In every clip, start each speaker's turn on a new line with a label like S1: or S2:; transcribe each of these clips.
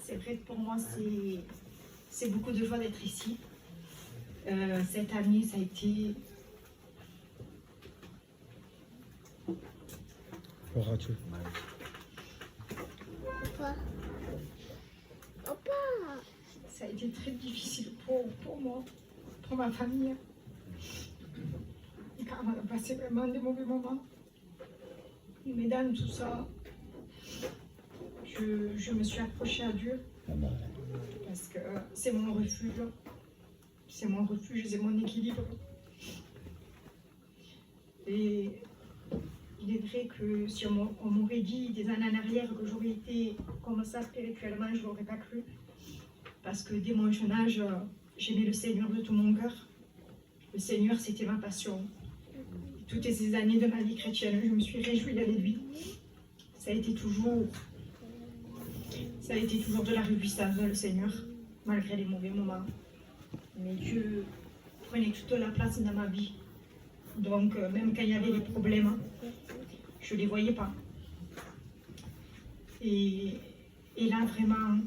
S1: C'est vrai que pour moi, c'est beaucoup de joie d'être ici. Cette année, ça a été... Ça a été très difficile pour moi, pour ma famille. Car on a passé vraiment des mauvais moments. Mais dans tout ça, je me suis accrochée à Dieu. Parce que c'est mon refuge. C'est mon refuge, c'est mon équilibre. Et il est vrai que si on m'aurait dit des années en arrière que j'aurais été comme ça spirituellement, je ne l'aurais pas cru. Parce que dès mon jeune âge, j'aimais le Seigneur de tout mon cœur. Le Seigneur, c'était ma passion. Toutes ces années de ma vie chrétienne, je me suis réjouie avec lui. Ça a été toujours de la réjouissance dans le Seigneur, malgré les mauvais moments. Mais Dieu prenait toute la place dans ma vie. Donc, même quand il y avait des problèmes, je ne les voyais pas. Et là, vraiment,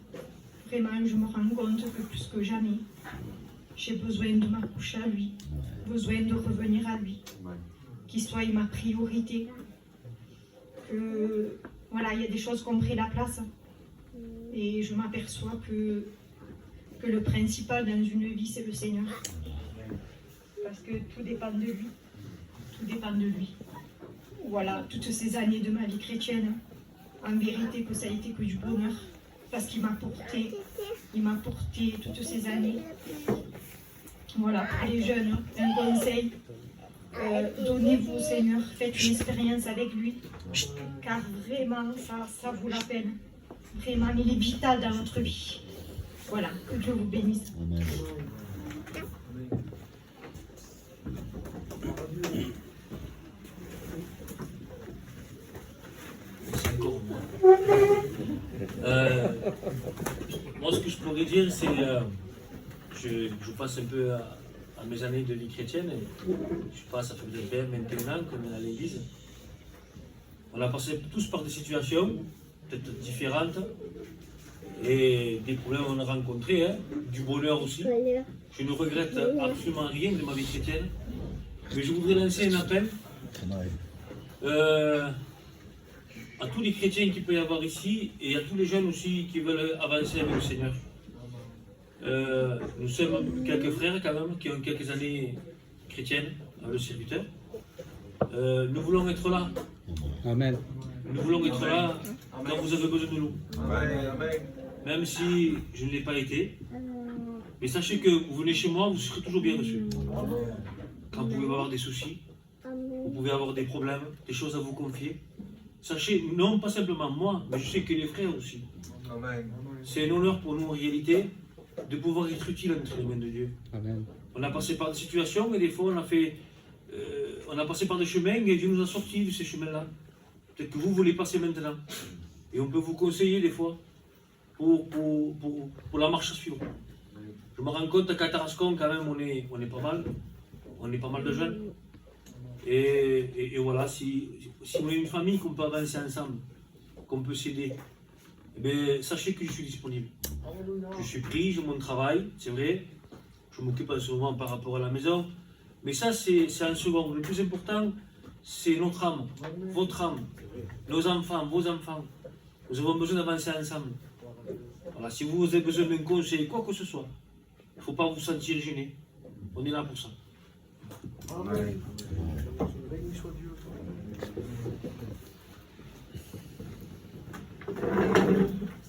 S1: je me rends compte que plus que jamais, j'ai besoin de m'accrocher à lui, besoin de revenir à lui, qu'il soit ma priorité. Que, voilà, il y a des choses qui ont pris la place. Et je m'aperçois que le principal dans une vie, c'est le Seigneur. Parce que tout dépend de lui. Tout dépend de lui. Voilà, toutes ces années de ma vie chrétienne, en vérité que ça a été que du bonheur. Parce qu'il m'a porté toutes ces années. Voilà, pour les jeunes, un conseil, donnez-vous au Seigneur, faites une expérience avec lui, car vraiment, ça vaut la peine. Vraiment, il est vital dans notre vie. Voilà, que Dieu vous bénisse. Amen.
S2: Moi, ce que je pourrais dire, c'est je passe un peu à mes années de vie chrétienne. Ça fait peut-être 21 ans qu'on est à l'église. On a passé tous par des situations, peut-être différentes, et des problèmes qu'on a rencontrés, hein, du bonheur aussi. Je ne regrette absolument rien de ma vie chrétienne, mais je voudrais lancer un appel à tous les chrétiens qu'il peut y avoir ici et à tous les jeunes aussi qui veulent avancer avec le Seigneur. Nous sommes quelques frères quand même qui ont quelques années chrétiennes, le serviteur. Nous voulons être là.
S3: Amen.
S2: Nous voulons être là quand vous avez besoin de nous.
S4: Amen.
S2: Même si je ne l'ai pas été. Mais sachez que vous venez chez moi, vous serez toujours bien reçus. Quand vous pouvez avoir des soucis, vous pouvez avoir des problèmes, des choses à vous confier. Sachez, non pas simplement moi, mais je sais que les frères aussi. C'est un honneur pour nous en réalité de pouvoir être utile entre les mains de Dieu.
S3: Amen.
S2: On a passé par des situations, mais des fois on a passé par des chemins et Dieu nous a sortis de ces chemins-là. Peut-être que vous voulez passer maintenant. Et on peut vous conseiller des fois pour la marche à suivre. Je me rends compte qu'à Tarascon, quand même, on est pas mal. On est pas mal de jeunes. Et voilà, si on est une famille, qu'on peut avancer ensemble, qu'on peut s'aider, eh bien, sachez que je suis disponible. Je suis pris, j'ai mon travail, c'est vrai. Je m'occupe en ce moment par rapport à la maison. Mais ça, c'est un second. Le plus important, c'est notre âme, votre âme, nos enfants, vos enfants. Nous avons besoin d'avancer ensemble. Voilà, si vous avez besoin d'un conseil, quoi que ce soit, il ne faut pas vous sentir gêné. On est là pour ça.
S4: Amen.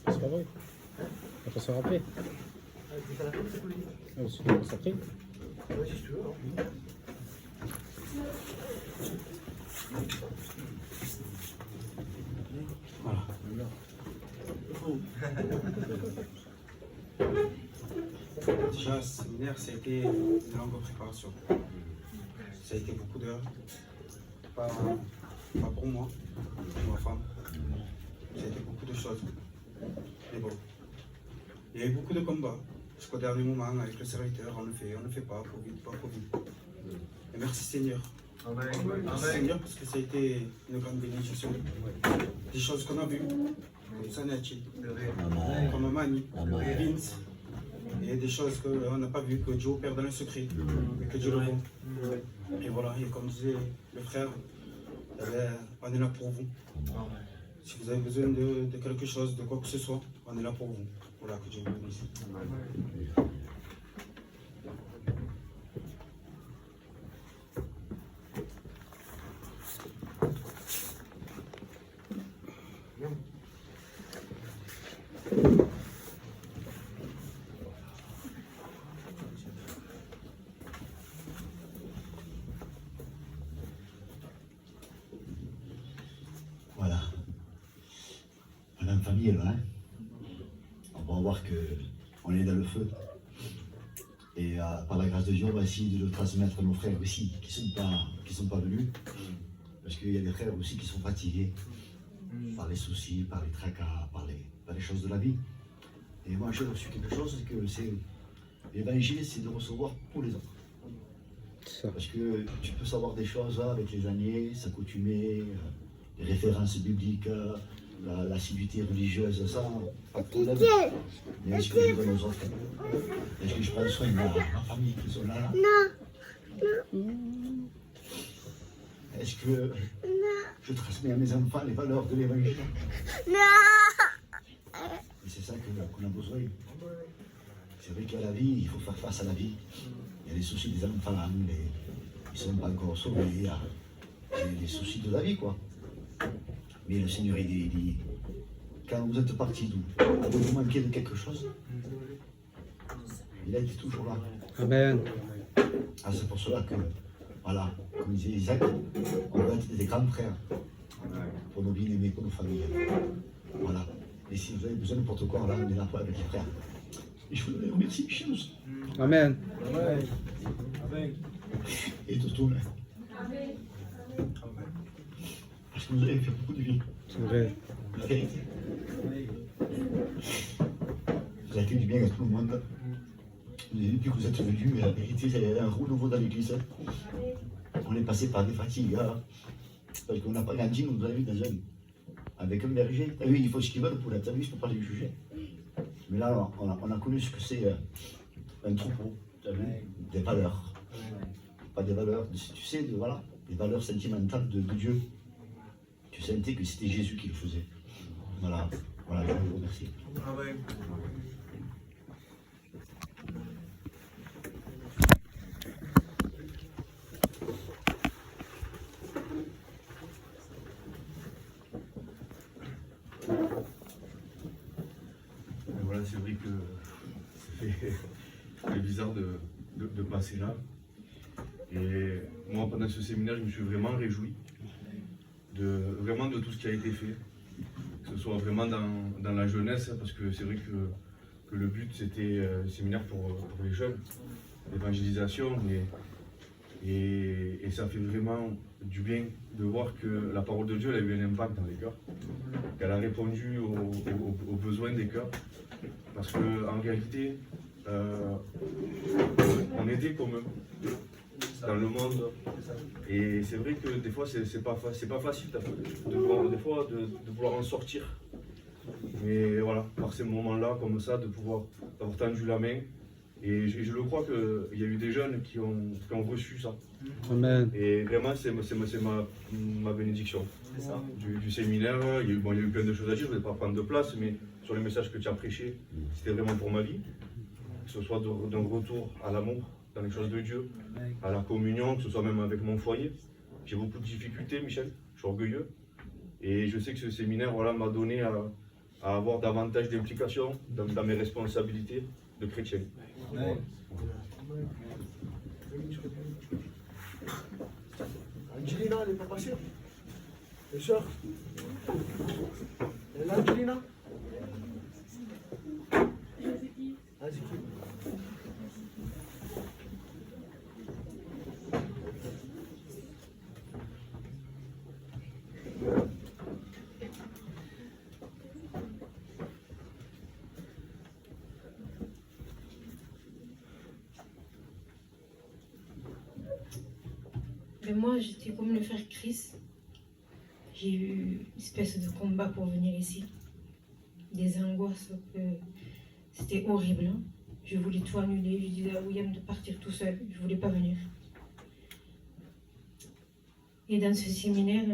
S3: C'est pas vrai. On peut se rappeler. On s'appelle.
S2: Voilà.
S5: Déjà, le séminaire, ça a été une longue préparation. Ça a été beaucoup d'heures. Pas pour moi, pour ma femme. Ça a été beaucoup de choses. Mais bon, il y a eu beaucoup de combats. jusqu'au dernier moment avec le serviteur, on ne fait pas, Covid, pas Covid. Et merci Seigneur.
S4: Amen.
S5: Merci Seigneur parce que ça a été une grande bénédiction. Des choses qu'on a vues, comme Sanati, comme Mani, Vince, et des choses qu'on n'a pas vues, que Dieu opère dans le secret, et que Dieu le voit. Et voilà, et comme disait le frère, on est là pour vous. Si vous avez besoin de quelque chose, de quoi que ce soit, on est là pour vous. Voilà, que Dieu vous bénisse.
S6: Voilà. Madame famille est loin. On va voir que on est dans le feu. Et par la grâce de Dieu, on va essayer de le transmettre à nos frères aussi, qui sont pas venus. Parce qu'il y a des frères aussi qui sont fatigués par les soucis, par les tracas, par les choses de la vie. Et moi, j'ai reçu quelque chose, c'est que l'évangile, c'est de recevoir pour les autres.
S3: Ça.
S6: Parce que tu peux savoir des choses avec les années, s'accoutumer, les références bibliques, l'assiduité religieuse, ça, pas de problème. Mais est-ce que je donne aux autres? Est-ce que je prends soin de ma famille qui sont là? Est-ce que je transmets à mes enfants les valeurs de l'évangile? Et c'est ça qu'on a besoin. C'est vrai qu'il y a la vie, il faut faire face à la vie. Il y a les soucis des enfants, ils ne sont pas encore sauvés, il y a les soucis de la vie, quoi. Mais le Seigneur, il dit, quand vous êtes partis d'où? Avez-vous manqué de quelque chose? Il a été toujours là.
S3: Amen.
S6: Ah, c'est pour cela que, voilà, comme disait Isaac, on doit être des grands frères pour nos bien-aimés, pour nos familles. Voilà. Et si vous avez besoin de n'importe quoi, là, on est là avec les frères. Et je vous remercie, Michel.
S3: Amen.
S6: Et de tout, parce que vous avez fait beaucoup de bien.
S3: C'est vrai.
S6: La vérité. Vous avez fait du bien à tout le monde. Depuis que vous êtes venus, mais la vérité, il y a un renouveau dans l'église. On est passé par des fatigues, hein, parce qu'on n'a pas grandi, nous avez vu dans avec un berger. Ah oui, il faut ce qu'ils veulent pour la service, pour ne pas les juger. Mais là, on a connu ce que c'est un troupeau, des valeurs. Pas des valeurs, tu sais, voilà, des valeurs sentimentales de Dieu. Tu sentais que c'était Jésus qui le faisait. Voilà, voilà, je vous remercie.
S4: Amen.
S7: Voilà, c'est vrai que c'est bizarre de passer là. Et moi, pendant ce séminaire, je me suis vraiment réjoui vraiment de tout ce qui a été fait. Que ce soit vraiment dans la jeunesse, parce que c'est vrai que le but, c'était un séminaire pour les jeunes, l'évangélisation. Et ça fait vraiment du bien de voir que la parole de Dieu elle a eu un impact dans les cœurs, qu'elle a répondu aux besoins des cœurs. Parce qu'en réalité, on était comme eux dans le monde. Et c'est vrai que des fois, c'est pas facile de vouloir en sortir. Mais voilà, par ces moments-là, comme ça, d'avoir tendu la main. Et je le crois qu'il y a eu des jeunes qui ont reçu ça.
S3: Amen.
S7: Et vraiment, c'est ma bénédiction du séminaire. Il y a eu plein de choses à dire, je ne vais pas prendre de place, mais sur les messages que tu as prêchés, c'était vraiment pour ma vie. Que ce soit d'un retour à l'amour dans les choses de Dieu, à la communion, que ce soit même avec mon foyer. J'ai beaucoup de difficultés, Michel, je suis orgueilleux. Et je sais que ce séminaire m'a donné à avoir davantage d'implications dans mes responsabilités de chrétien. Voilà.
S8: Angelina, elle n'est pas passée. Les soeurs. Elle est là, Angelina? Ah, c'est qui?
S9: Après moi, j'étais comme le frère Chris. J'ai eu une espèce de combat pour venir ici. Des angoisses, c'était horrible. Hein. Je voulais tout annuler. Je disais à William de partir tout seul. Je ne voulais pas venir. Et dans ce séminaire,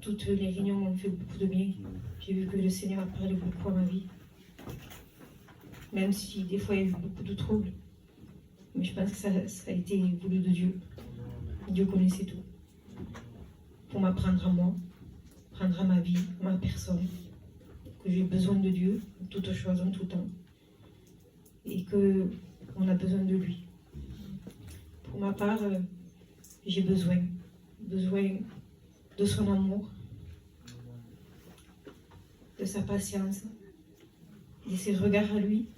S9: toutes les réunions m'ont fait beaucoup de bien. J'ai vu que le Seigneur a parlé beaucoup à ma vie. Même si des fois il y a eu beaucoup de troubles. Mais je pense que ça a été voulu de Dieu. Dieu connaissait tout. Pour m'apprendre à moi, apprendre à ma vie, à ma personne. Que j'ai besoin de Dieu, en toutes choses, en tout temps. Et qu'on a besoin de lui. Pour ma part, j'ai besoin de son amour, de sa patience, de ses regards à lui,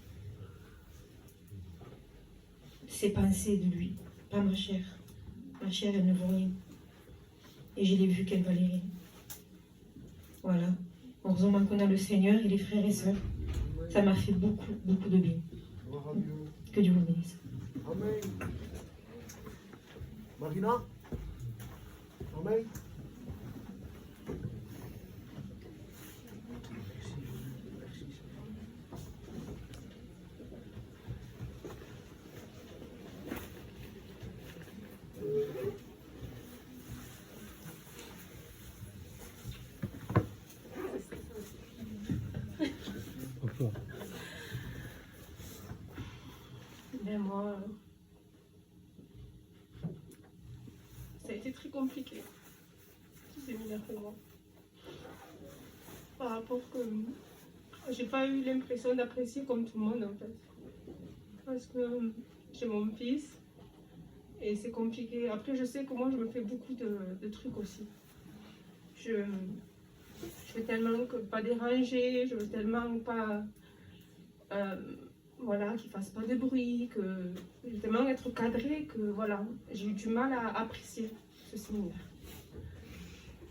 S9: ses pensées de lui, pas ma chair. Ma chair, elle ne vaut rien. Et je l'ai vu qu'elle valait rien. Voilà. Heureusement qu'on a le Seigneur et les frères et sœurs. Ça m'a fait beaucoup, beaucoup de bien. Que Dieu vous bénisse.
S8: Amen. Marina? Amen.
S9: Ben moi, ça a été très compliqué, ce séminaire pour moi. Par rapport que j'ai pas eu l'impression d'apprécier comme tout le monde en fait. Parce que j'ai mon fils et c'est compliqué. Après je sais que moi je me fais beaucoup de trucs aussi. Je veux tellement que pas déranger, je veux tellement pas... voilà, qu'il ne fasse pas de bruit, que je veux tellement être cadrée que voilà, j'ai eu du mal à apprécier ce séminaire.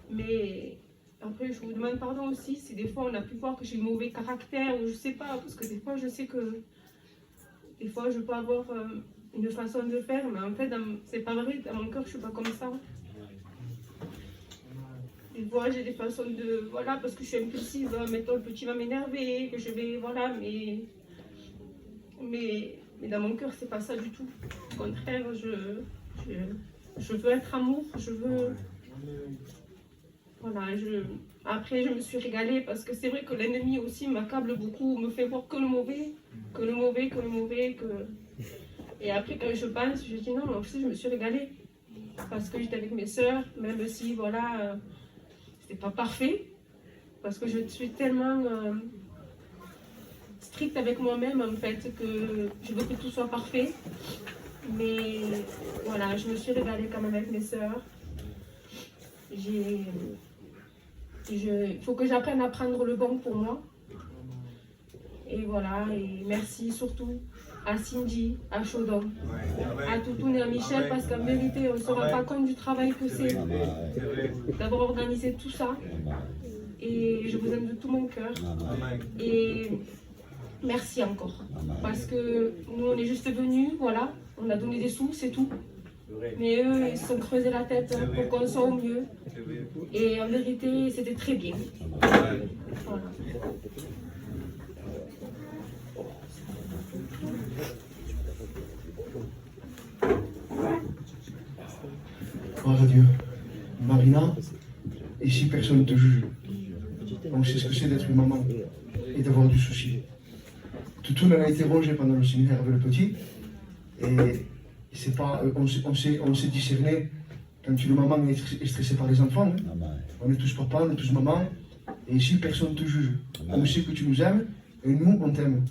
S9: Mais après, je vous demande pardon aussi si des fois on a pu voir que j'ai un mauvais caractère ou je sais pas, parce que des fois je sais que des fois je peux avoir une façon de faire, mais en fait c'est pas vrai, dans mon cœur je suis pas comme ça. Des fois j'ai des façons de, voilà, parce que je suis impulsive, mettons le petit va m'énerver, que je vais, voilà, mais dans mon cœur, c'est pas ça du tout. Au contraire, je veux être amour, je veux... Voilà, après, je me suis régalée parce que c'est vrai que l'ennemi aussi m'accable beaucoup, me fait voir que le mauvais, que le mauvais, que le mauvais, que... Et après, quand je pense, je dis non, mais aussi, je me suis régalée. Parce que j'étais avec mes sœurs, même si, voilà, c'était pas parfait. Parce que je suis tellement... stricte avec moi-même en fait, que je veux que tout soit parfait. Mais voilà, je me suis régalée quand même avec mes sœurs. Il faut que j'apprenne à prendre le bon pour moi. Et voilà, et merci surtout à Cindy, à Chaudon, à Toutoun et à Michel, parce qu'en vérité, on ne se rend pas compte du travail que c'est d'avoir organisé tout ça. Et je vous aime de tout mon cœur. Et merci encore, parce que nous on est juste venus, voilà, on a donné des sous, c'est tout. Mais eux, ils se sont creusés la tête pour qu'on soit au mieux. Et en vérité, c'était très bien. Voilà.
S8: Gloire à Dieu. Marina, ici personne ne te juge. On sait ce que c'est d'être une maman et d'avoir du souci. Toutoun a été rongé pendant le séminaire avec le petit. Et c'est pas, on s'est discerné quand une maman est stressée par les enfants. Hein. On est tous papa, on est tous maman. Et ici, personne ne te juge. On sait que tu nous aimes et nous, on t'aime.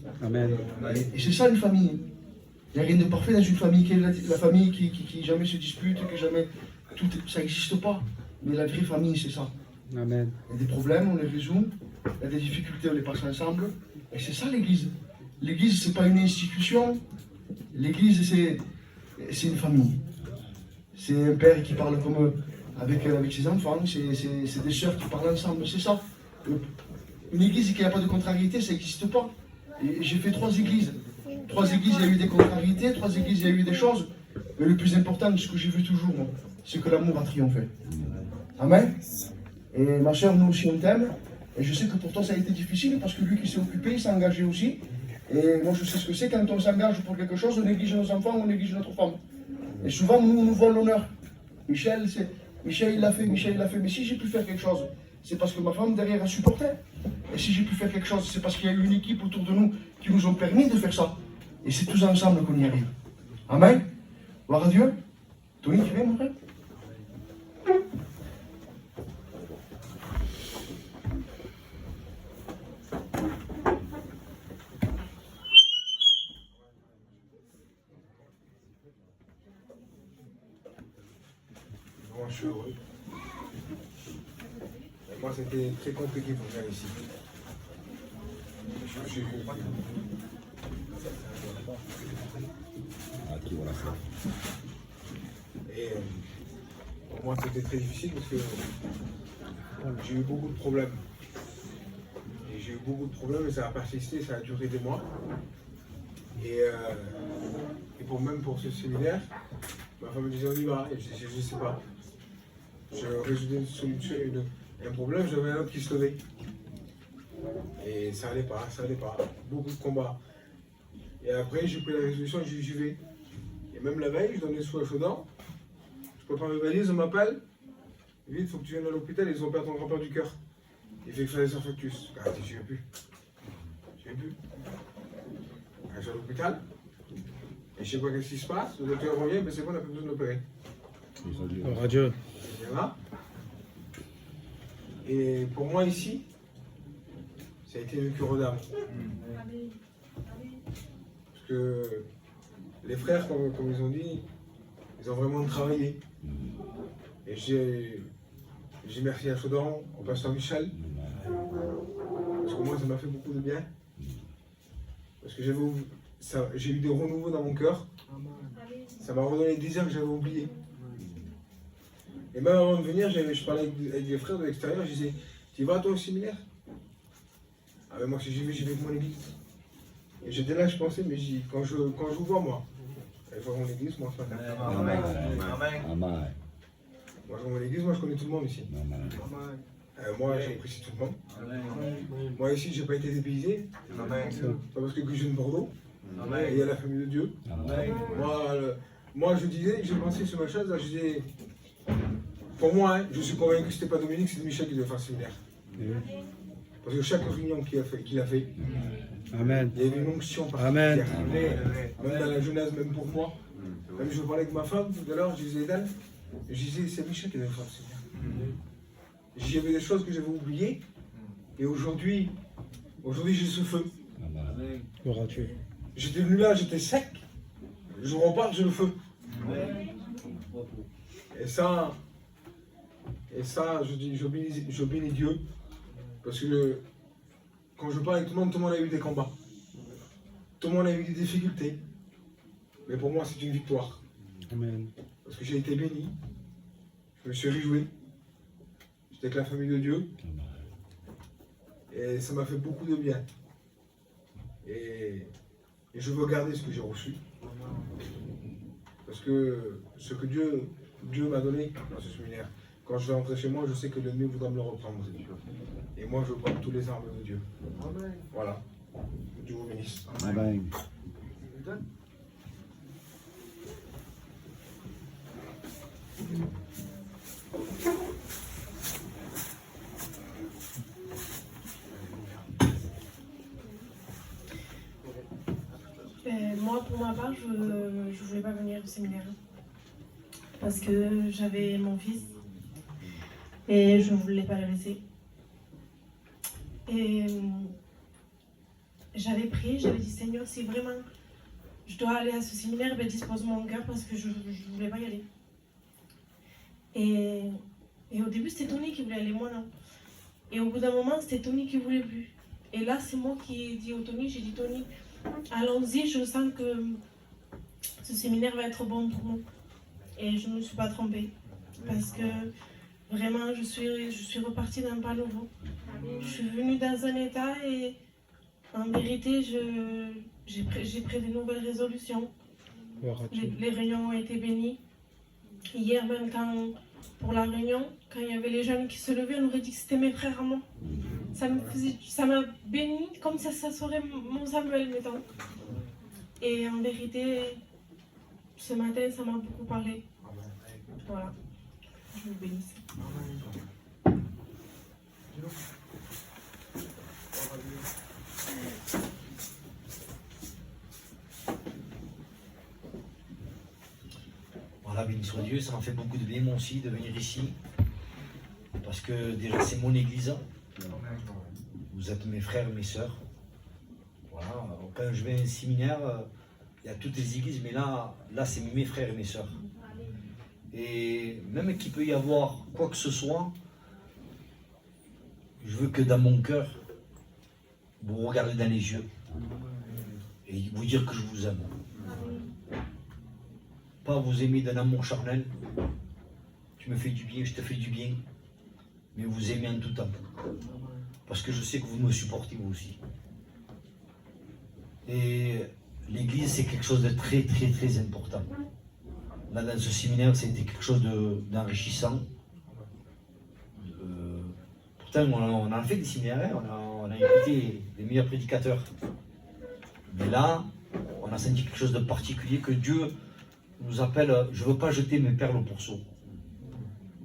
S8: Et c'est ça une famille. Il n'y a rien de parfait dans une famille qui est la famille qui jamais se dispute, que jamais... Tout, ça n'existe pas. Mais la vraie famille, c'est ça.
S3: Amen.
S8: Il y a des problèmes, on les résout. Il y a des difficultés, on les passe ensemble. Et c'est ça l'Église. L'Église, c'est pas une institution. L'Église, c'est une famille. C'est un père qui parle comme avec ses enfants. C'est des sœurs qui parlent ensemble. C'est ça. Une église qui n'a pas de contrariété, ça n'existe pas. Et j'ai fait 3 églises. 3 églises, il y a eu des contrariétés. 3 églises, il y a eu des choses. Mais le plus important, ce que j'ai vu toujours, moi, c'est que l'amour a triomphé. Amen. Et ma soeur, nous aussi, on t'aime. Et je sais que pour toi, ça a été difficile parce que lui qui s'est occupé, il s'est engagé aussi. Et moi, je sais ce que c'est quand on s'engage pour quelque chose, on néglige nos enfants, on néglige notre femme. Et souvent, nous, on nous vole l'honneur. Michel, il l'a fait, Michel, il l'a fait. Mais si j'ai pu faire quelque chose, c'est parce que ma femme derrière a supporté. Et si j'ai pu faire quelque chose, c'est parce qu'il y a eu une équipe autour de nous qui nous ont permis de faire ça. Et c'est tous ensemble qu'on y arrive. Amen. Gloire à Dieu. Tony, tu viens, mon frère?
S5: Moi, je suis heureux. Et moi, c'était très compliqué pour venir ici. Je suis Et pour moi, c'était très difficile parce que j'ai eu beaucoup de problèmes. Et j'ai eu beaucoup de problèmes et ça a persisté, ça a duré des mois. Et même pour ce séminaire, ma femme me disait on y va. Et je disais je sais pas. Je résoudais une solution, un problème, j'avais un autre qui se levait. Et ça allait pas. Beaucoup de combats. Et après, j'ai pris la résolution, j'y vais. Et même la veille, je donnais sous à Chaudan. Je prépare mes valises, on m'appelle. Vite, il faut que tu viennes à l'hôpital, ils ont perdu ton grand-père du cœur. Il fait que faire des infarctus. Ah, j'y vais plus. Je suis à l'hôpital. Et je sais pas qu'est-ce qui se passe. Le docteur revient, mais c'est bon, on n'a plus besoin de l'opérer.
S3: Radio.
S5: Voilà. Et pour moi ici, ça a été une cure d'âme. Parce que les frères, comme ils ont dit, ils ont vraiment travaillé. Et j'ai merci à Chaudan, au pasteur Michel, parce que moi ça m'a fait beaucoup de bien. Parce que j'ai eu des renouveaux dans mon cœur. Ça m'a redonné des désirs que j'avais oubliés. Et même avant de venir, je parlais avec des frères de l'extérieur, je disais, tu vas toi au séminaire? Ah mais moi si j'y vais avec mon église. Et j'étais là, je pensais, mais quand je vous vois moi, je vois mon église, moi ce matin.
S4: Amen.
S5: Moi je vois mon église, moi je connais tout le monde ici. Moi j'apprécie tout le monde. Moi ici j'ai pas été dépaysé. Pas parce que je viens de Bordeaux. Il y a la famille de Dieu. Moi je disais, j'ai pensé sur ma chaise, là, je disais, pour moi, hein, je suis convaincu que c'était pas Dominique, c'est Michel qui devait faire le séminaire. Parce que chaque réunion qu'il a fait,
S3: Amen.
S5: il y avait une onction particulière.
S3: Amen.
S5: Même dans la jeunesse, même pour moi. Même je parlais avec ma femme tout à l'heure, je disais d'elle, je disais c'est Michel qui devait faire le séminaire. J'avais des choses que j'avais oubliées, et aujourd'hui j'ai ce feu.
S3: Gloire à Dieu.
S5: J'étais venu là, j'étais sec, je repars, j'ai le feu. Et ça, je dis, je bénis Dieu, parce que quand je parle avec tout le monde a eu des combats. Tout le monde a eu des difficultés. Mais pour moi, c'est une victoire.
S3: Amen.
S5: Parce que j'ai été béni, je me suis réjoui, j'étais avec la famille de Dieu, et ça m'a fait beaucoup de bien. Et je veux garder ce que j'ai reçu. Parce que ce que Dieu m'a donné dans ce séminaire, quand je vais rentrer chez moi, je sais que l'ennemi voudra me le reprendre. Et moi, je porte tous les armes de Dieu. Voilà. Dieu vous bénisse.
S6: Amen.
S9: Moi, pour ma part, je ne voulais pas venir au séminaire. Parce que j'avais mon fils et je ne voulais pas le laisser. Et j'avais prié, j'avais dit Seigneur, si vraiment je dois aller à ce séminaire, ben, dispose mon cœur parce que je ne voulais pas y aller. Et au début, c'était Tony qui voulait aller, moi non. Et au bout d'un moment, c'était Tony qui ne voulait plus. Et là, c'est moi qui ai dit au Tony, j'ai dit Tony, allons-y, je sens que ce séminaire va être bon pour nous. Et je ne me suis pas trompée. Parce que vraiment, je suis repartie d'un pas nouveau. Je suis venue dans un état et en vérité, j'ai pris de nouvelles résolutions. Les réunions ont été bénies. Hier même, pour la réunion, quand il y avait les jeunes qui se levaient, on aurait dit que c'était mes frères à moi. Ça m'a béni comme ça serait mon Samuel, mettons. Et en vérité, ce matin, ça m'a beaucoup parlé. Voilà. Je vous bénisse.
S6: Voilà, béni soit Dieu, ça m'a fait beaucoup de bien moi aussi de venir ici. Parce que déjà c'est mon église. Vous êtes mes frères, mes sœurs. Voilà, quand je vais à un séminaire, il y a toutes les églises, mais là c'est mes frères et mes sœurs. Et même qu'il peut y avoir quoi que ce soit, je veux que dans mon cœur, vous regardez dans les yeux et vous dire que je vous aime. Pas vous aimer d'un amour charnel, tu me fais du bien, je te fais du bien, mais vous aimez en tout temps. Parce que je sais que vous me supportez vous aussi. Et l'église, c'est quelque chose de très très très important. Là, dans ce séminaire, c'était quelque chose d'enrichissant. Pourtant, on a fait des séminaires, on a écouté les meilleurs prédicateurs. Mais là, on a senti quelque chose de particulier, que Dieu nous appelle. Je ne veux pas jeter mes perles au pourceau.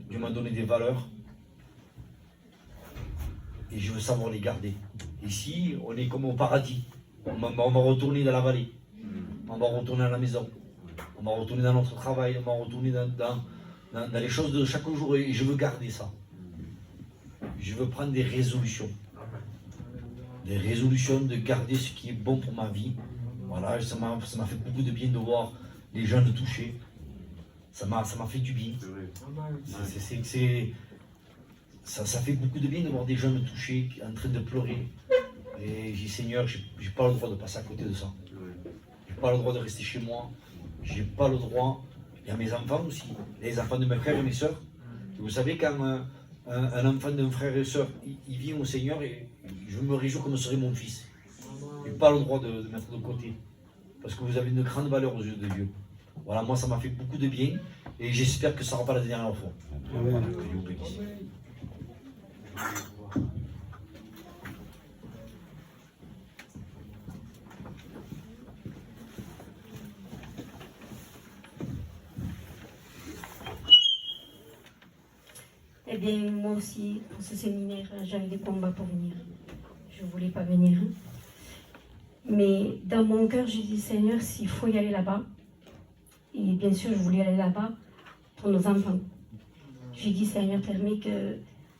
S6: Dieu m'a donné des valeurs. Et je veux savoir les garder. Ici, on est comme au paradis. On va retourner dans la vallée. On va retourner à la maison. On va retourner dans notre travail. On va retourner dans les choses de chaque jour. Et je veux garder ça. Je veux prendre des résolutions. Des résolutions de garder ce qui est bon pour ma vie. Voilà, ça m'a fait beaucoup de bien de voir les jeunes touchés. Ça m'a fait du bien. Ça fait beaucoup de bien de voir des jeunes touchés, en train de pleurer. Et j'ai dit, Seigneur, j'ai pas le droit de passer à côté de ça. J'ai pas le droit de rester chez moi. J'ai pas le droit. Il y a mes enfants aussi, les enfants de mes frères et mes sœurs. Et vous savez, quand un enfant d'un frère et sœur, il vient au Seigneur, et je me réjouis comme serait mon fils. J'ai pas le droit de mettre de côté. Parce que vous avez une grande valeur aux yeux de Dieu. Voilà, moi ça m'a fait beaucoup de bien. Et j'espère que ça ne sera pas la dernière fois. Voilà, que Dieu vous bénisse.
S10: Eh bien, moi aussi, pour ce séminaire, j'avais des combats pour venir. Je ne voulais pas venir. Mais dans mon cœur, j'ai dit, Seigneur, s'il faut y aller là-bas, et bien sûr, je voulais aller là-bas pour nos enfants. J'ai dit, Seigneur, permets que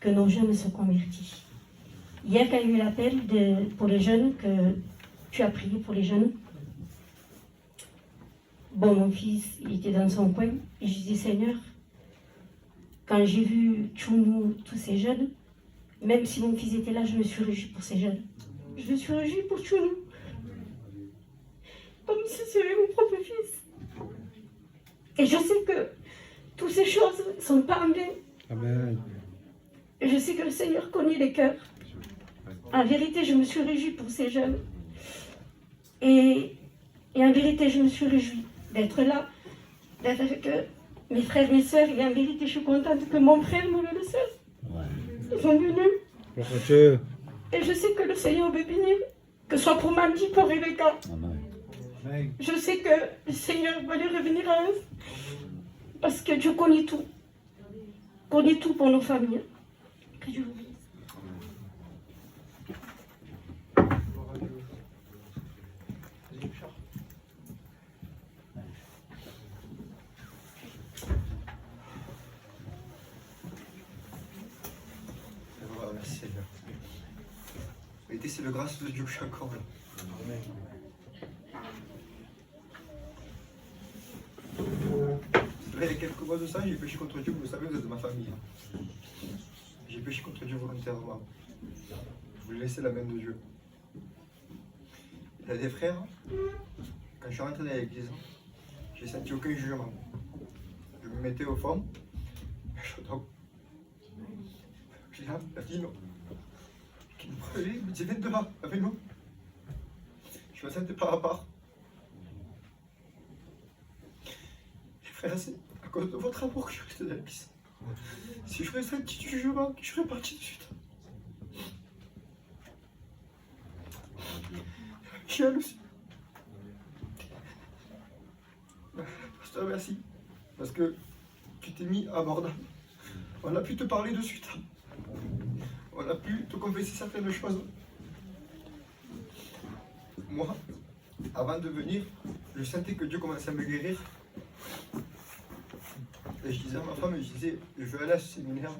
S10: nos jeunes se convertissent. Hier, quand il y a eu l'appel pour les jeunes, que tu as prié pour les jeunes, bon, mon fils, il était dans son coin, et j'ai dit, Seigneur, quand j'ai vu Tchounou, tous ces jeunes, même si mon fils était là, je me suis réjouie pour ces jeunes. Je me suis réjouie pour Tchounou. Comme si c'était mon propre fils. Et je sais que toutes ces choses ne sont pas en vain.
S3: Amen.
S10: Et je sais que le Seigneur connaît les cœurs. En vérité, je me suis réjouie pour ces jeunes. Et en vérité, je me suis réjouie d'être là, d'être avec mes frères, mes sœurs. Et en vérité, je suis contente que mon frère, mon sœur, ils sont venus. Et je sais que le Seigneur veut bénir, que ce soit pour Mandy, pour Rebecca. Je sais que le Seigneur va lui revenir à eux. Parce que Dieu connaît tout. Connaît tout pour nos familles. Que Dieu vous bénisse.
S11: Merci Seigneur. Et c'est la grâce de Dieu que je suis encore là. Amen. Il y a quelques mois de ça, j'ai péché contre Dieu, vous savez, vous êtes de ma famille. J'ai péché contre Dieu volontairement. Je voulais laisser la main de Dieu. Il y a des frères, quand je suis rentré dans l'église, j'ai senti aucun jugement. Je me mettais au fond, je dis, la fille, non. Qui me prenait, il me disait, viens devant, avec nous. Je me sentais pas à part. Frère, c'est à cause de votre amour que je reste dans l'église. Si je restais petit du jugement, je serais parti de suite. Michel aussi. Pasteur, merci. Parce que tu t'es mis abordable. On a pu te parler de suite. On a pu te confesser certaines choses. Moi, avant de venir, je sentais que Dieu commençait à me guérir. Et je disais à ma femme, je disais, je veux aller à ce séminaire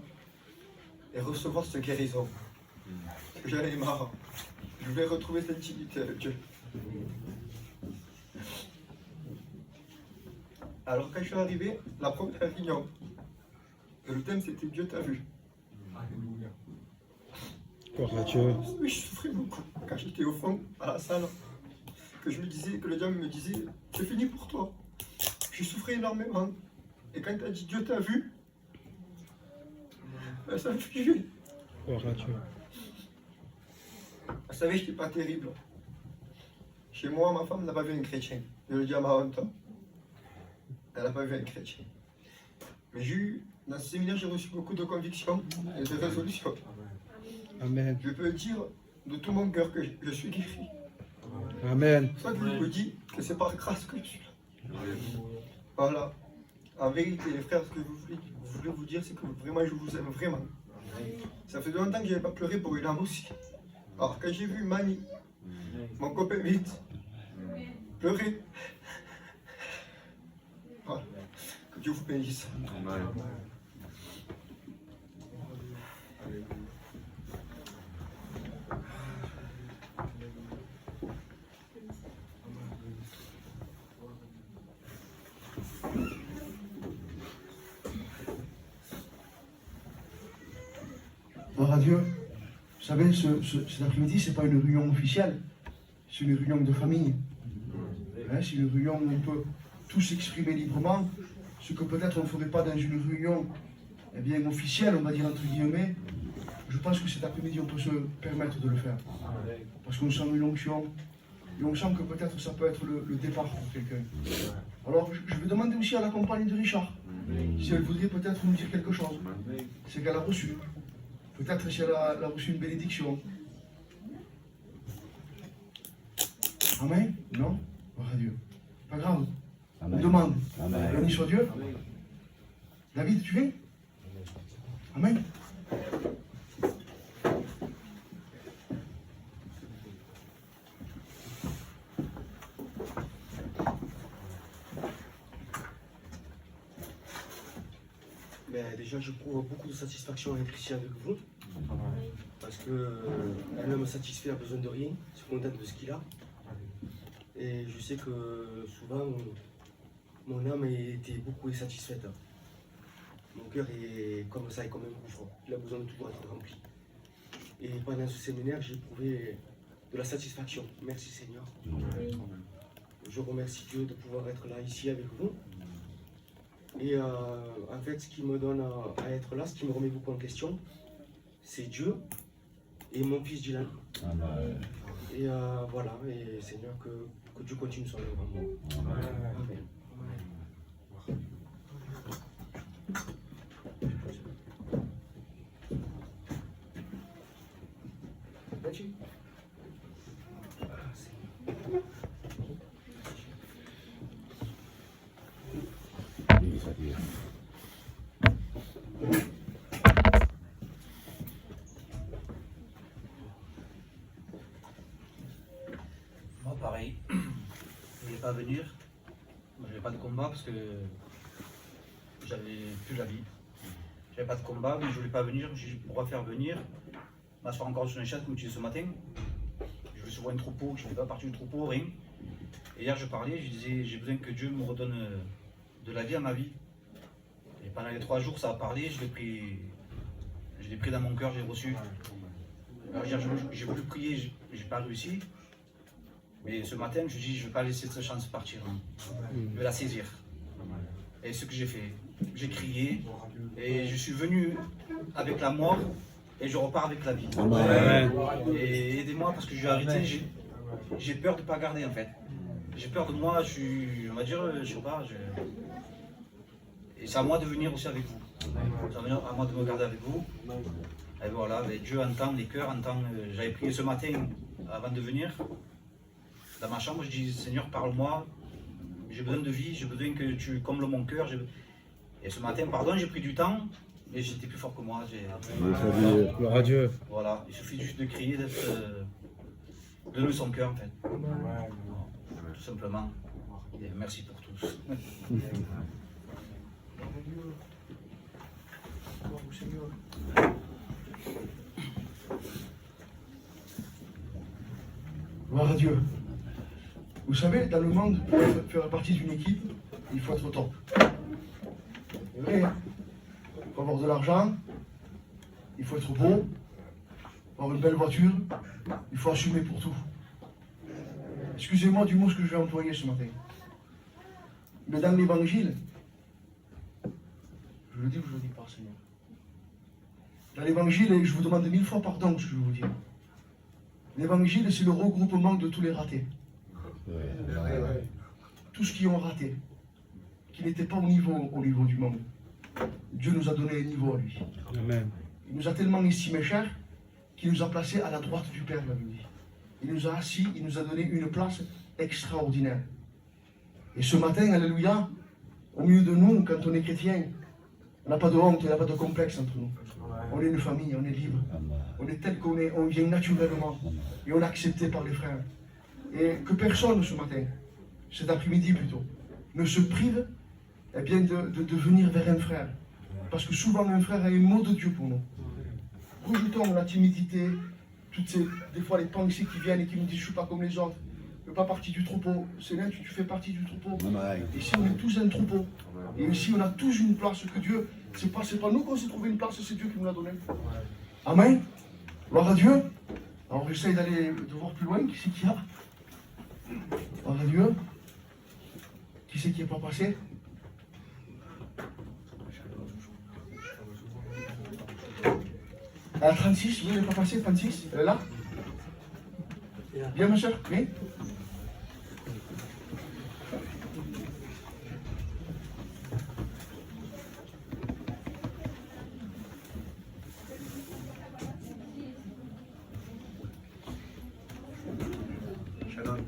S11: et recevoir cette guérison. Parce que j'en ai marre. Je voulais retrouver cette intimité avec Dieu. Alors quand je suis arrivé, la première réunion, le thème c'était Dieu t'a vu. Alléluia.
S3: Gloire à Dieu.
S11: Oui, je souffrais beaucoup quand j'étais au fond, à la salle, que je me disais, que le diable me disait, c'est fini pour toi. Je souffrais énormément. Et quand tu as dit Dieu t'a vu, ça me fait tuer.
S3: Gloire à Dieu.
S11: Vous savez, je n'étais pas terrible. Chez moi, ma femme n'a pas vu un chrétien. Je le dis à ma honte. Elle n'a pas vu un chrétien. Mais dans ce séminaire, j'ai reçu beaucoup de convictions et de résolutions.
S3: Amen.
S11: Je peux dire de tout mon cœur que je suis guéri.
S3: Amen.
S11: C'est pour ça que je vous dis que c'est par grâce que je suis là. Voilà. En vérité, les frères, ce que je voulais vous dire, c'est que vraiment, je vous aime vraiment. Ça fait longtemps que je n'avais pas pleuré pour une âme aussi. Alors, quand j'ai vu Mani, mon copain vite, pleurer, voilà. Que Dieu vous bénisse.
S8: Gloire à Dieu. Vous savez, cet après-midi, ce n'est pas une réunion officielle, c'est une réunion de famille. Hein, c'est une réunion où on peut tous s'exprimer librement, ce que peut-être on ne ferait pas dans une réunion officielle, on va dire entre guillemets. Je pense que cet après-midi, on peut se permettre de le faire. Parce qu'on sent une onction, et on sent que peut-être ça peut être le départ pour quelqu'un. Alors, je vais demander aussi à la compagne de Richard, si elle voudrait peut-être nous dire quelque chose. C'est qu'elle a reçu. Peut-être si elle a reçu une bénédiction. Amen? Non? Gloire à Dieu. Pas grave. On demande. Béni soit Dieu. David, tu viens? Amen.
S12: Ben, déjà, je trouve beaucoup de satisfaction à être ici avec vous. Parce qu'un homme satisfait a besoin de rien, se contente de ce qu'il a. Et je sais que souvent, mon âme était beaucoup insatisfaite. Mon cœur est comme ça, est comme un gouffre. Il a besoin de toujours être rempli. Et pendant ce séminaire, j'ai éprouvé de la satisfaction. Merci Seigneur. Je remercie Dieu de pouvoir être là, ici avec vous. Et en fait, ce qui me donne à être là, ce qui me remet beaucoup en question, c'est Dieu et mon fils Dylan. Et voilà, et Seigneur, que Dieu continue son œuvre en moi. Amen.
S13: Moi pareil, je ne voulais pas venir, moi j'avais pas de combat parce que j'avais plus la vie. J'avais pas de combat, mais je voulais pas venir, je dis pourquoi faire venir, m'asseoir encore sur une chaise comme tu dis ce matin. Je voulais souvent un troupeau, je ne fais pas partie du troupeau, rien. Et hier je parlais, je disais j'ai besoin que Dieu me redonne de la vie à ma vie. Et pendant les 3 jours ça a parlé, je l'ai pris dans mon cœur, j'ai reçu. Alors j'ai voulu prier, j'ai pas réussi. Mais ce matin, je dis, je ne vais pas laisser cette chance partir. Je vais la saisir. Et ce que j'ai fait, j'ai crié. Et je suis venu avec la mort et je repars avec la vie.
S3: Amen.
S13: Et aidez-moi parce que je vais arrêter. J'ai peur de ne pas garder en fait. J'ai peur de moi, on va dire, je sais pas. Et c'est à moi de venir aussi avec vous. C'est à moi de me garder avec vous. Et voilà, Dieu entend les cœurs, entend. J'avais prié ce matin avant de venir. Dans ma chambre, je dis Seigneur, parle-moi. J'ai besoin de vie, j'ai besoin que tu combles mon cœur. Et ce matin, pardon, j'ai pris du temps, mais j'étais plus fort que moi.
S3: Gloire à Dieu.
S13: Voilà, il suffit juste de crier, de donner son cœur en fait. Tout simplement. Et merci pour tous.
S8: Gloire à Dieu. Vous savez, dans le monde, pour faire partie d'une équipe, il faut être au top. C'est vrai, hein? Il faut avoir de l'argent, il faut être beau, avoir une belle voiture, il faut assumer pour tout. Excusez-moi du mot que je vais employer ce matin. Mais dans l'évangile, je le dis ou je le dis pas, Seigneur? Dans l'évangile, et je vous demande 1000 fois pardon ce que je vais vous dire. L'évangile, c'est le regroupement de tous les ratés. Tous qui ont raté, qui n'étaient pas au niveau du monde. Dieu nous a donné un niveau à lui.
S3: Amen.
S8: Il nous a tellement estimé cher qu'il nous a placés à la droite du Père, la Bible dit. Il nous a assis, il nous a donné une place extraordinaire. Et ce matin, alléluia, au milieu de nous, quand on est chrétien, on n'a pas de honte, on n'a pas de complexe entre nous. On est une famille, on est libre. On est tel qu'on est, on vient naturellement. Et on est accepté par les frères. Et que personne ce matin, cet après-midi plutôt, ne se prive eh bien, de venir vers un frère. Parce que souvent un frère a un mot de Dieu pour nous. Rejetons la timidité, des fois les pensées qui viennent et qui nous disent je ne suis pas comme les autres, je ne fais pas partie du troupeau. Seigneur, tu fais partie du troupeau. Ici on est tous un troupeau. Et ici on a tous une place que Dieu, c'est pas nous qu'on s'est trouvé une place, c'est Dieu qui nous l'a donnée. Amen. Gloire à Dieu. Alors j'essaye de voir plus loin, qui c'est qu'il y a. Gloire à Dieu. Qui c'est qui n'est pas passé? À 36, vous n'êtes pas passé, 36? Elle est là? Bien ma soeur? Oui?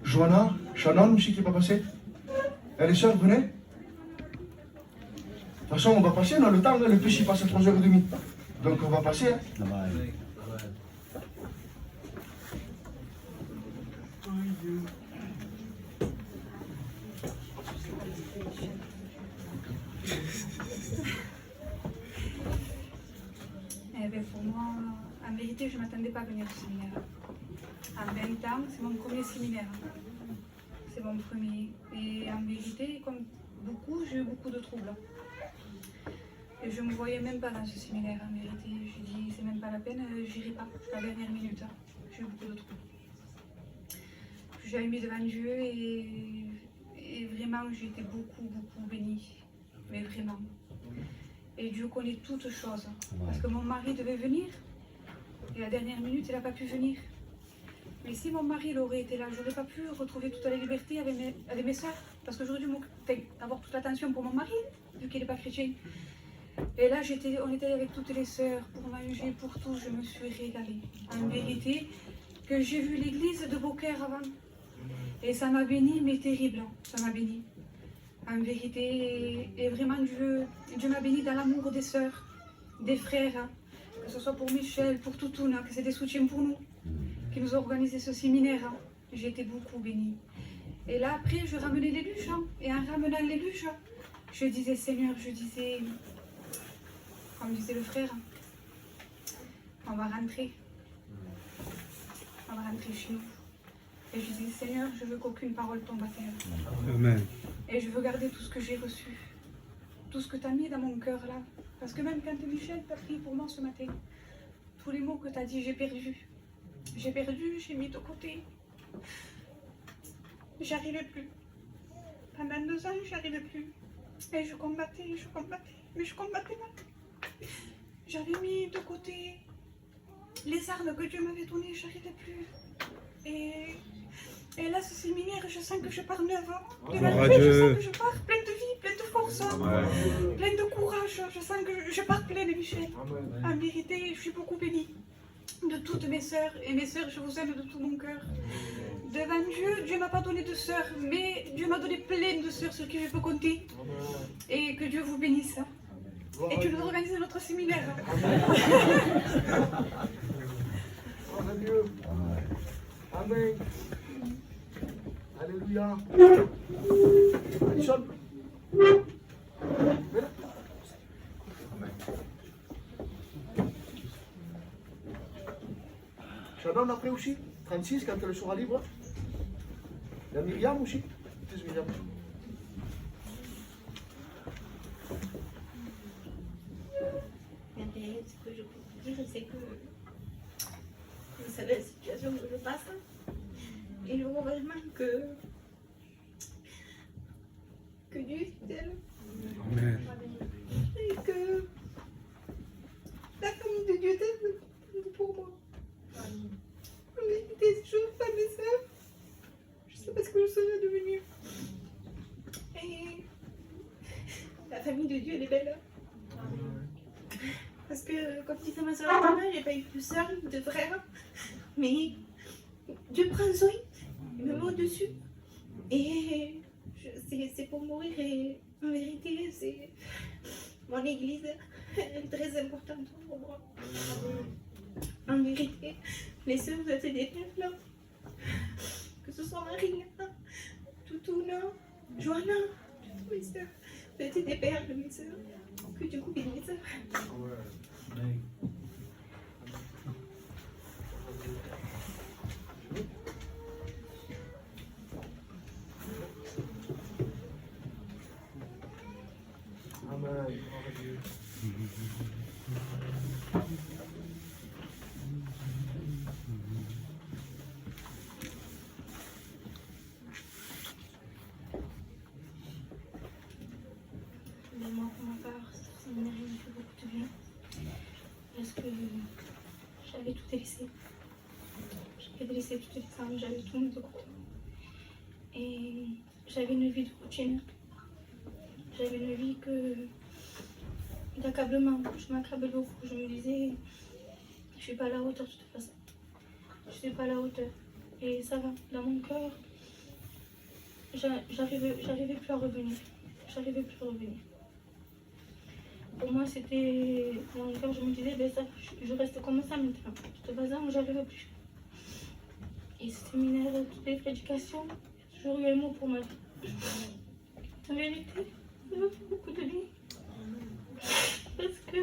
S8: Johanna, Shannon aussi qui n'est pas passé? Les sœurs, venez. De toute façon, on va passer, on a le temps, le péché passe à 3h30. Donc on va passer. Hein.
S14: Pour moi, en vérité, je ne m'attendais pas à venir au séminaire. En 20 ans, c'est mon premier séminaire. C'est mon premier. Et en vérité, comme beaucoup, j'ai eu beaucoup de troubles. Et je ne me voyais même pas dans ce séminaire, en vérité. Je dis, c'est même pas la peine, j'irai pas. À la dernière minute, j'ai eu beaucoup de troubles. J'ai mis devant Dieu et vraiment, j'ai été beaucoup bénie. Mais vraiment. Et Dieu connaît toutes choses. Parce que mon mari devait venir. Et à la dernière minute, il n'a pas pu venir. Mais si mon mari aurait été là, je n'aurais pas pu retrouver toute la liberté avec mes soeurs. Parce que j'aurais dû avoir toute l'attention pour mon mari, vu qu'il n'est pas chrétien. Et là, on était avec toutes les sœurs pour manger, pour tout. Je me suis régalée. En vérité, que j'ai vu l'église de Beaucaire avant. Et ça m'a béni, mais terrible. Ça m'a béni. En vérité, et vraiment Dieu m'a béni dans l'amour des sœurs, des frères, que ce soit pour Michel, pour Toutouna, que c'est des soutiens pour nous, qui nous ont organisé ce séminaire. J'ai été beaucoup bénie. Et là, après, je ramenais les luges, et en ramenant les luges, je disais, Seigneur, comme disait le frère, on va rentrer chez nous. Et je disais, Seigneur, je veux qu'aucune parole tombe à terre.
S3: Amen.
S14: Et je veux garder tout ce que j'ai reçu, tout ce que tu as mis dans mon cœur là. Parce que même quand Michel t'a prié pour moi ce matin, tous les mots que tu as dit, j'ai perdu. J'ai mis de côté. J'arrivais plus. Pendant 2 ans, j'arrivais plus. Et je combattais, mais je combattais mal. J'avais mis de côté les armes que Dieu m'avait données, j'arrivais plus. Et là, ce séminaire, je sens que je pars neuve. De la nuit, je sens que je pars pleine de vie, pleine de foi. force, pleine de courage. Je sens que je pars pleine, Michel. En vérité, je suis beaucoup bénie de toutes mes sœurs. Et mes sœurs, je vous aime de tout mon cœur. Devant Dieu, Dieu ne m'a pas donné de sœurs, mais Dieu m'a donné plein de sœurs sur qui je peux compter. Et que Dieu vous bénisse. Et que nous organisons notre séminaire.
S8: Amen. Alléluia. Alison. Shannon après aussi, 36 quand elle sera libre. Il y a Myriam aussi. Qu'est-ce que Myriam?
S10: Ce que je peux vous dire, c'est que vous savez la situation que je passe. Et je vois vraiment que Dieu est fidèle. Et que la famille de Dieu est pour moi. En vérité, si je ne pas mes sœurs, je ne sais pas ce que je serais devenue. Et la famille de Dieu, elle est belle. Parce que, comme disait ma soeur Thomas, j'ai pas eu de soeur, de frère. Mais Dieu prend soin, il me met au-dessus. Et c'est pour mourir. Et en vérité, c'est mon église, elle est très importante pour moi. En vérité, les sœurs, vous êtes des pères là. Que ce soit Marina, Toutouna, Johanna, mes sœurs. Vous êtes des pères de mes sœurs. Que Dieu vous bénisse.
S8: Amen.
S10: Mais moi, pour ma part, ce séminaire m'a fait beaucoup de bien. Parce que j'avais tout délaissé. J'avais délaissé toutes les femmes, j'avais tout mis de côté. Et j'avais une vie de routine. J'avais une vie d'accablement. Je m'accablais beaucoup. Je me disais, je ne suis pas à la hauteur de toute façon. Je ne suis pas à la hauteur. Et ça va, dans mon cœur, j'arrivais plus à revenir. J'arrivais plus à revenir. Pour moi, c'était. Dans mon cœur, je me disais, ben ça, je reste comme ça maintenant. De toute façon, j'arrive plus. Et ce séminaire, toutes les prédications, il y a toujours eu un mot pour ma vie. En vérité, ça m'a fait beaucoup de bien. Parce que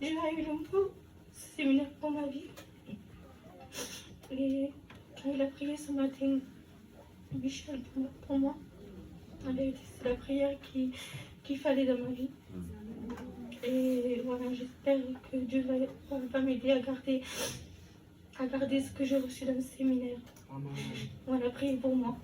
S10: Dieu a eu le mot, ce séminaire pour ma vie. Et quand il a prié ce matin, Michel, pour moi, en vérité, c'est la prière qu'il fallait dans ma vie. Et voilà, j'espère que Dieu va m'aider à garder ce que j'ai reçu dans ce séminaire. Voilà, priez pour moi.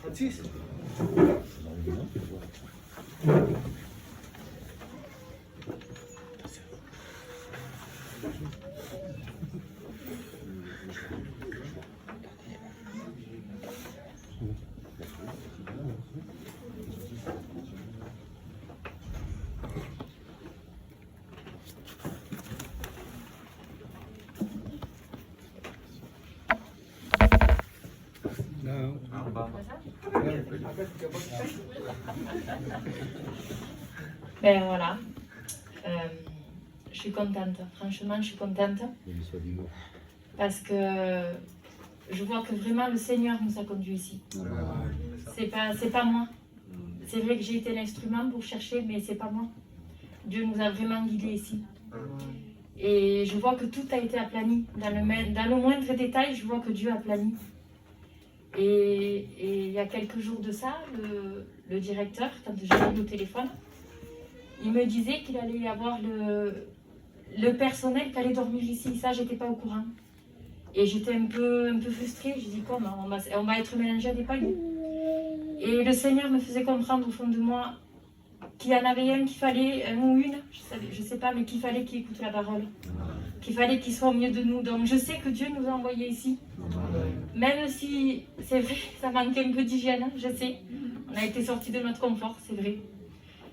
S8: Francis.
S15: Ben voilà, je suis contente, franchement je suis contente parce que je vois que vraiment le Seigneur nous a conduits ici. C'est pas moi. C'est vrai que j'ai été l'instrument pour chercher, mais c'est pas moi. Dieu nous a vraiment guidés ici. Et je vois que tout a été aplani. Dans le moindre détail, je vois que Dieu a aplani. Et il y a quelques jours de ça, le directeur, quand j'ai eu au téléphone, il me disait qu'il allait y avoir le personnel qui allait dormir ici. Ça, j'étais pas au courant. Et j'étais un peu frustrée. Je dis comment on va être mélangé à des païens. Et le Seigneur me faisait comprendre au fond de moi qu'il y en avait un qui fallait, un ou une, je sais pas, mais qu'il fallait qu'il écoute la parole. qu'il fallait qu'il soit au milieu de nous. Donc je sais que Dieu nous a envoyés ici. Même si, c'est vrai, ça manquait un peu d'hygiène, je sais. On a été sortis de notre confort, c'est vrai.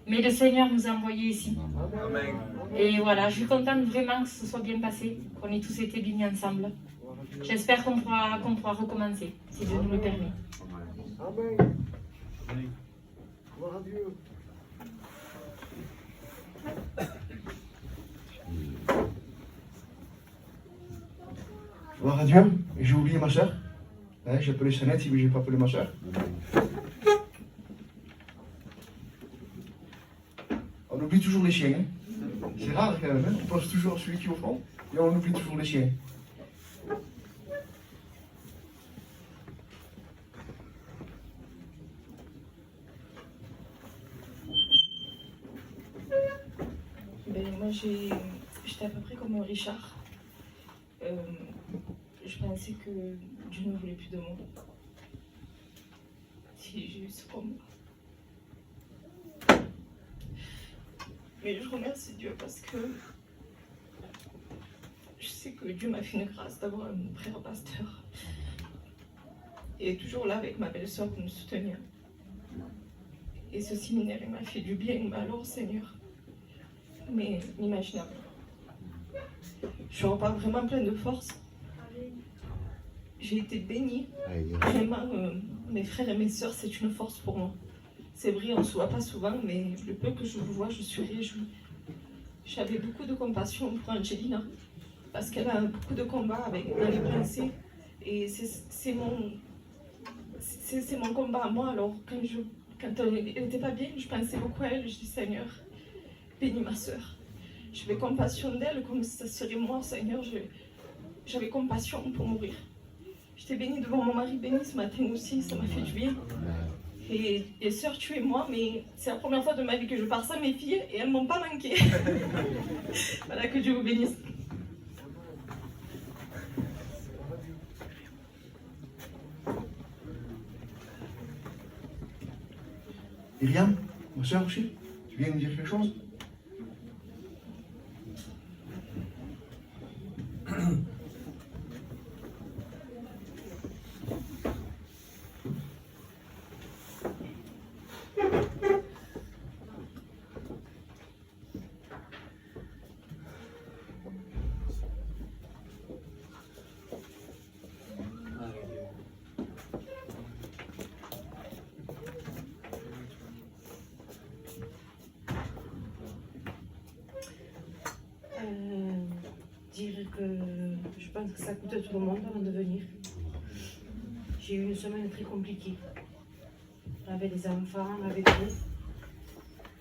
S15: Mais le Seigneur nous a envoyés ici.
S4: Amen.
S15: Et voilà, je suis contente vraiment que ce soit bien passé, qu'on ait tous été bénis ensemble. J'espère qu'on pourra recommencer, si Dieu nous le permet.
S8: Amen. Gloire à Dieu. Gloire à Dieu. J'ai oublié ma soeur. J'ai appelé Sannette, mais j'ai pas appelé ma soeur. On oublie toujours les chiens. Hein. C'est rare quand même. Hein. On pense toujours à celui qui est au fond et on oublie toujours les chiens.
S9: Ben, moi, j'étais à peu près comme Richard. Je pensais que Dieu ne voulait plus de moi. Si j'ai eu ce combat. Mais je remercie Dieu parce que je sais que Dieu m'a fait une grâce d'avoir un frère pasteur. Il est toujours là avec ma belle-sœur pour me soutenir. Et ce séminaire, il m'a fait du bien. Mais alors, Seigneur, mais inimaginable. Je repars vraiment pleine de force. J'ai été bénie. Vraiment, mes frères et mes sœurs, c'est une force pour moi. C'est vrai, on ne se voit pas souvent, mais le peu que je vous vois, je suis réjouie. J'avais beaucoup de compassion pour Angelina, parce qu'elle a beaucoup de combats dans les pensées. Et c'est mon combat à moi. Alors, quand elle n'était pas bien, je pensais beaucoup à elle. Je dis, Seigneur, bénis ma sœur. J'avais compassion d'elle comme si ça serait moi, Seigneur. J'avais compassion pour mourir. J'étais bénie devant mon mari béni ce matin aussi, ça m'a fait du bien. Et sœur, tu es moi, mais c'est la première fois de ma vie que je pars sans mes filles et elles ne m'ont pas manqué. Voilà, que Dieu vous bénisse.
S8: Myriam, ma soeur aussi, tu viens nous dire quelque chose?
S16: Dire que je pense que ça coûte à tout le monde avant de venir. J'ai eu une semaine très compliquée avec les enfants, avec vous.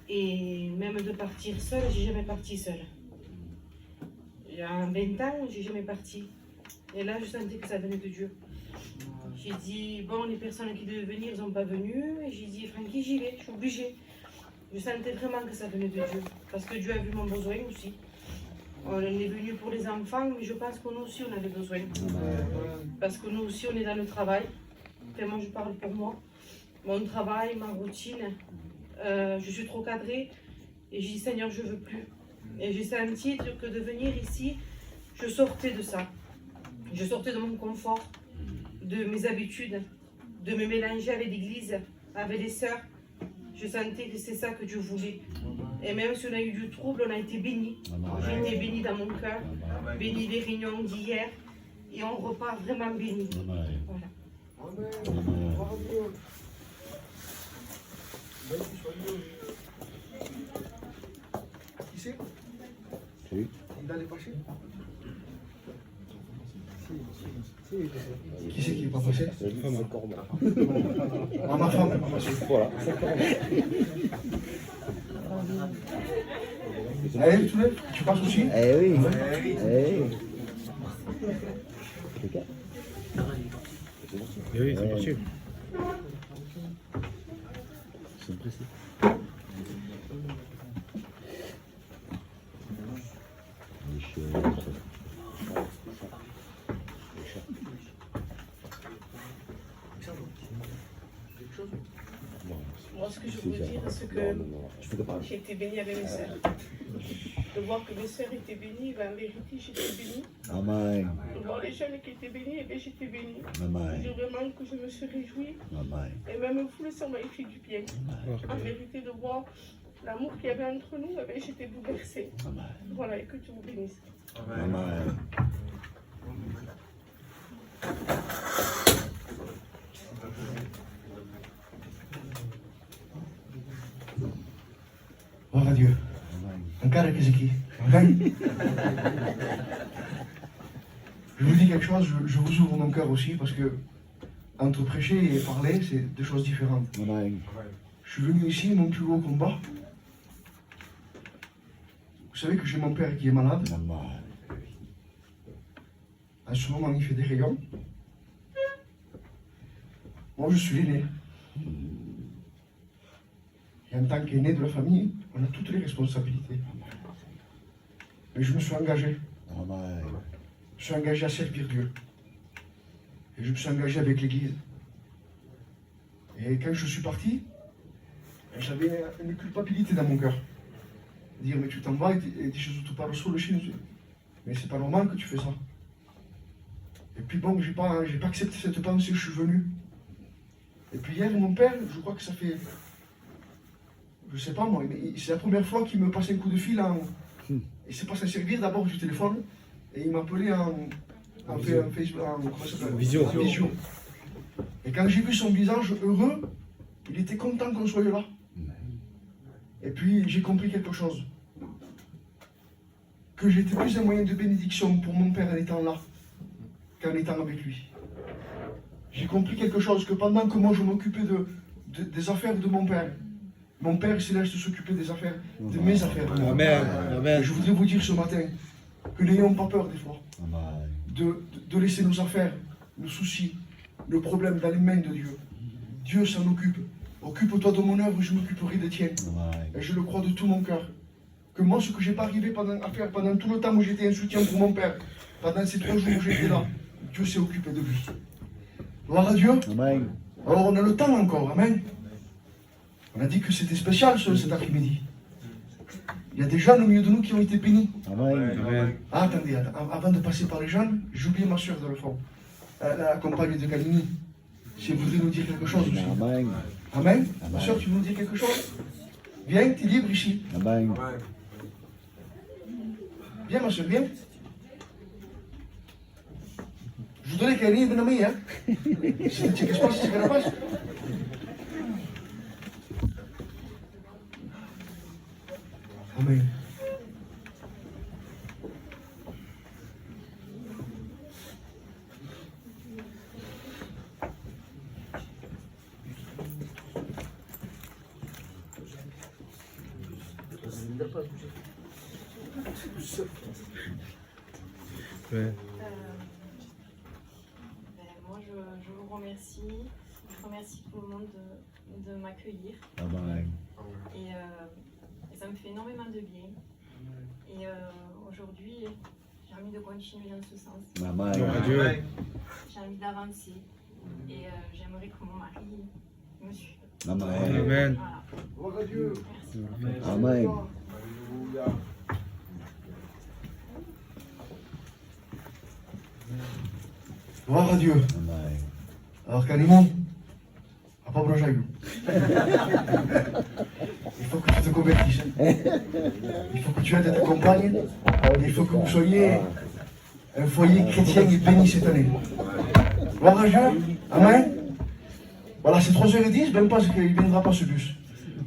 S16: Et même de partir seule, j'ai jamais parti seule. En 20 ans, j'ai jamais parti. Et là, je sentais que ça venait de Dieu. J'ai dit, bon, les personnes qui devaient venir, ils n'ont pas venu. Et j'ai dit, Francky, j'y vais, je suis obligée. Je sentais vraiment que ça venait de Dieu. Parce que Dieu a vu mon besoin aussi. On est venu pour les enfants, mais je pense que nous aussi, on avait besoin. Parce que nous aussi, on est dans le travail. Vraiment, je parle pour moi. Mon travail, ma routine, je suis trop cadrée. Et j'ai dit, Seigneur, je ne veux plus. Et j'ai senti que de venir ici, je sortais de ça. Je sortais de mon confort, de mes habitudes, de me mélanger avec l'église, avec les sœurs. Je sentais que c'est ça que Dieu voulait. Et même si on a eu du trouble, on a été bénis. J'ai été bénie dans mon cœur, bénie des réunions d'hier. Et on repart vraiment bénis. Voilà.
S8: Qui c'est?
S3: Oui.
S8: Il a les fâchés? Qui c'est qui n'est pas passé? Ah, ma femme n'est pas passée.
S3: Voilà.
S8: Allez, tu passes aussi?
S3: Eh oui.
S8: Eh
S3: oui. Oui, c'est possible. C'est précis.
S9: Moi, ce que je veux dire, c'est que j'ai été bénie avec mes sœurs.
S16: de voir que mes sœurs étaient bénies, ben, en vérité, j'étais bénie.
S6: Amen.
S16: De voir les jeunes qui étaient bénis, et bien j'étais bénie.
S6: Amen.
S16: Je dis vraiment que je me suis réjouie.
S6: Amen.
S16: Et même vous, ça m'a fait du bien. En vérité, de voir l'amour qu'il y avait entre nous, eh bien, j'étais bouleversée. Voilà, et que tu vous bénisses.
S6: Amen.
S8: Gloire à Dieu. Encara que c'est qui? Amen. Je vous dis quelque chose, je vous ouvre mon cœur aussi parce que entre prêcher et parler, c'est deux choses différentes.
S6: Amen.
S8: Je suis venu ici, mon plus gros combat. Vous savez que j'ai mon père qui est malade. En ce moment, il fait des rayons. Moi, je suis l'aîné. Et en tant qu'aîné de la famille, on a toutes les responsabilités. Mais je me suis engagé. Je me suis engagé à servir Dieu. Et je me suis engagé avec l'Église. Et quand je suis parti, j'avais une culpabilité dans mon cœur. Dire, mais tu t'en vas et tu te parles sur le chien. Mais c'est pas normal que tu fais ça. Et puis bon, j'ai pas accepté cette pensée, je suis venu. Et puis hier, mon père, je crois que ça fait... Je sais pas moi, c'est la première fois qu'il me passe un coup de fil. Il s'est pas s'en servir d'abord du téléphone. Et il m'appelait en Facebook, en
S3: visio.
S8: Et quand j'ai vu son visage heureux, il était content qu'on soit là. Et puis j'ai compris quelque chose. Que j'étais plus un moyen de bénédiction pour mon père en étant là, qu'en étant avec lui. J'ai compris quelque chose, que pendant que moi je m'occupais des affaires de mon père céleste s'occupait des affaires, de mes affaires.
S3: Amen. Amen.
S8: Et je voudrais vous dire ce matin que n'ayons pas peur des fois de laisser nos affaires, nos soucis, nos problèmes dans les mains de Dieu. Dieu s'en occupe. Occupe-toi de mon œuvre, je m'occuperai des tiennes. Et je le crois de tout mon cœur. Que moi, ce que je n'ai pas arrivé à faire pendant tout le temps où j'étais un soutien pour mon père, pendant ces 3 jours où j'étais là, Dieu s'est occupé de lui. Gloire à Dieu.
S6: Amen.
S8: Alors on a le temps encore, amen. On a dit que c'était spécial cet après-midi. Il y a des jeunes au milieu de nous qui ont été bénis.
S6: Amen.
S8: Ah, attendez, avant de passer par les jeunes, j'ai oublié ma soeur dans le fond. La compagne de Kalini. Si elle voudrait nous dire quelque chose aussi.
S6: Amen.
S8: Amen. Ma soeur, tu veux nous dire quelque chose? Viens, tu es libre ici.
S6: Amen.
S8: Viens, ma soeur, viens. Je vous donnais Kalini de nommer, hein. Si tu ne pas, si tu ne pas. Amen.
S3: Ouais.
S15: Moi, je vous remercie. Je remercie tout le monde de m'accueillir.
S6: Amen.
S15: Et ça me fait énormément de bien. Et aujourd'hui, j'ai envie de continuer dans ce sens.
S6: Amen.
S15: J'ai envie d'avancer. Et j'aimerais que mon mari me suive.
S6: Amen.
S3: Amen.
S15: Voilà.
S8: Gloire à Dieu.
S15: Merci.
S6: Amen.
S8: Gloire à Dieu.
S6: Amen.
S8: Alors, Kanimon, à pas Brojaïou. Il faut que tu te convertisses. Il faut que tu aides ta compagne. Il faut que vous soyez un foyer chrétien et béni cette année. Gloire à Dieu. Amen. Voilà, c'est 3h10, même pas qu'il ne viendra pas ce bus.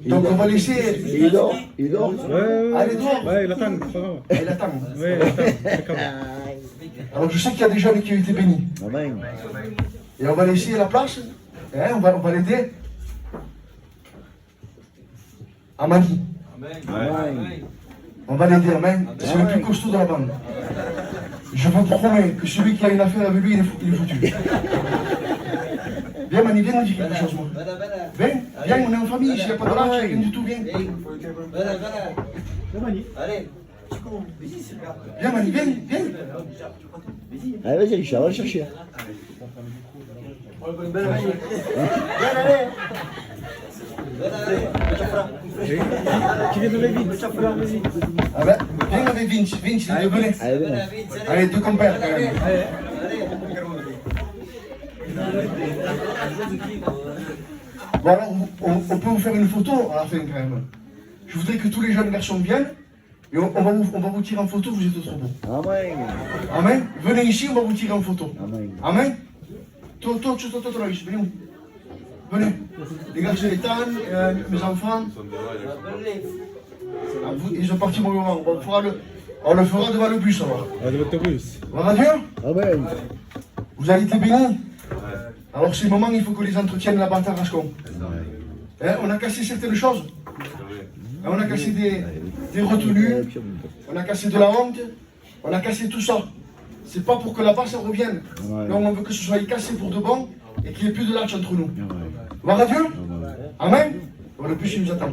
S8: Donc on va laisser.
S6: Il dort. Il dort.
S3: Ouais,
S8: Allez, dehors.
S3: Ouais, il attend.
S8: Il attend.
S3: Ouais, il attend. D'accord.
S8: Alors je sais qu'il y a des jeunes qui ont été bénis.
S6: Amen.
S8: Et on va laisser la place. Hein, on va l'aider. Amani.
S6: Amen.
S8: On va l'aider, amen. C'est le plus costaud de la bande. Je vous promets que celui qui a une affaire avec lui, il est foutu. Viens, Mani, viens nous dire quelque chose, moi. Viens, on est en famille, s'il n'y a pas de large, rien du tout, viens.
S6: Viens, Mani.
S11: Allez.
S8: Viens, Mani, viens.
S6: Allez, vas-y, Richard, va le chercher.
S11: Viens, allez.
S3: Qui vient de Lévin?
S8: Ah ben, viens avec Vince, Vince, venez. Allez, deux compères quand même. Bon alors, on peut vous faire une photo à la fin quand même. Je voudrais que tous les jeunes garçons viennent et on va vous tirer en photo, vous êtes trop beaux. Amen. Amen. Venez ici, on va vous tirer en photo. Amen. Amen. Toi, Loïs, venez où? Venez. Les garçons, les tannes, mes enfants. Ah, ils sont partis au moment. On le fera devant le bus alors.
S3: Devant le bus.
S8: Voilà Dieu. Amen. Vous avez été bénis. Alors ces moments, il faut que les entretiennent là-bas à Tarascon. On a cassé certaines choses. On a cassé des retenues. On a cassé de la honte. On a cassé tout ça. C'est pas pour que là-bas ça revienne. Donc on veut que ce soit cassé pour de bon et qu'il n'y ait plus de lâche entre nous. Voilà Dieu. Amen. Le bus il nous attend.